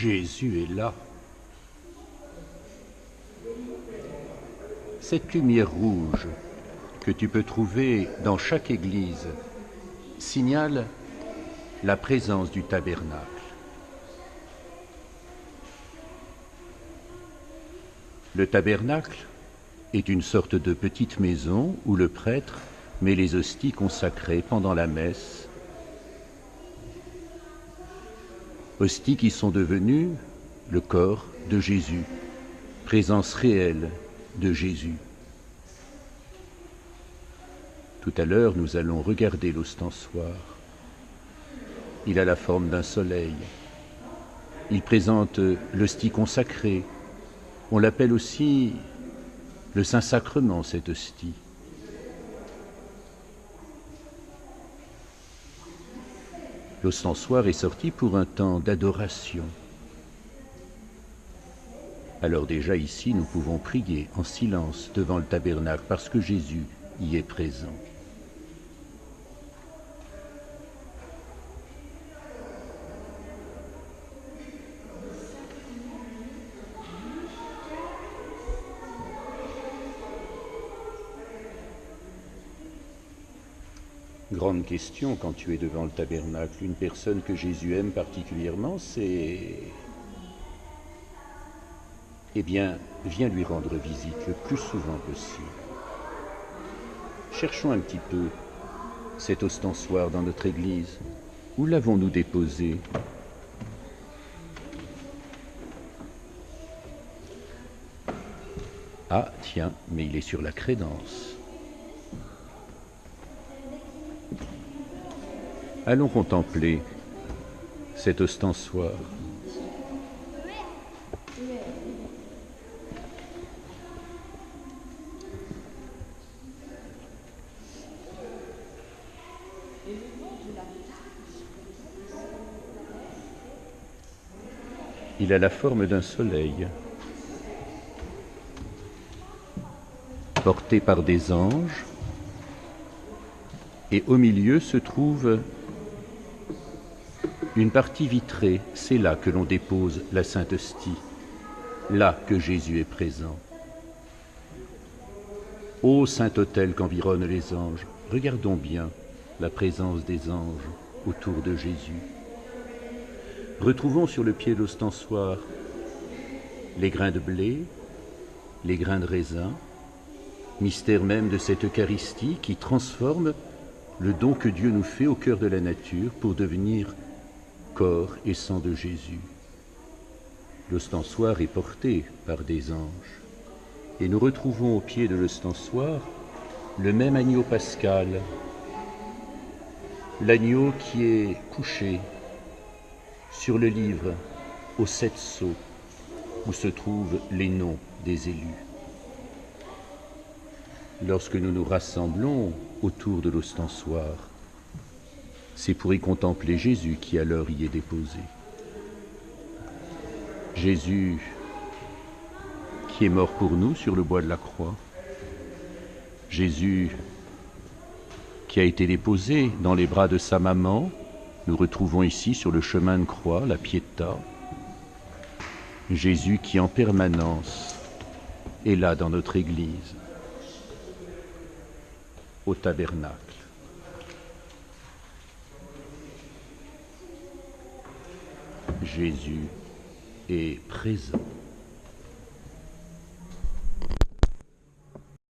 Jésus est là. Cette lumière rouge que tu peux trouver dans chaque église signale la présence du tabernacle. Le tabernacle est une sorte de petite maison où le prêtre met les hosties consacrées pendant la messe, hosties qui sont devenues le corps de Jésus, présence réelle de Jésus. Tout à l'heure, nous allons regarder l'ostensoir. Il a la forme d'un soleil. Il présente l'hostie consacrée. On l'appelle aussi le Saint-Sacrement, cette hostie. L'ostensoir est sorti pour un temps d'adoration. Alors déjà ici, nous pouvons prier en silence devant le tabernacle parce que Jésus y est présent. Grande question quand tu es devant le tabernacle. Une personne que Jésus aime particulièrement, c'est... Eh bien, viens lui rendre visite le plus souvent possible. Cherchons un petit peu cet ostensoir dans notre église. Où l'avons-nous déposé ? Ah, tiens, mais il est sur la crédence. Allons contempler cet ostensoir. Il a la forme d'un soleil, porté par des anges, et au milieu se trouve une partie vitrée. C'est là que l'on dépose la Sainte Hostie, là que Jésus est présent. Ô Saint-Autel qu'environnent les anges, regardons bien la présence des anges autour de Jésus. Retrouvons sur le pied de l'ostensoir les grains de blé, les grains de raisin, mystère même de cette Eucharistie qui transforme le don que Dieu nous fait au cœur de la nature pour devenir corps et sang de Jésus. L'ostensoir est porté par des anges. Et nous retrouvons au pied de l'ostensoir le même agneau pascal, l'agneau qui est couché sur le livre aux 7 sceaux où se trouvent les noms des élus. Lorsque nous nous rassemblons autour de l'ostensoir, c'est pour y contempler Jésus qui alors y est déposé. Jésus qui est mort pour nous sur le bois de la croix. Jésus qui a été déposé dans les bras de sa maman. Nous retrouvons ici sur le chemin de croix la Pietà. Jésus qui en permanence est là dans notre Église, au tabernacle. Jésus est présent.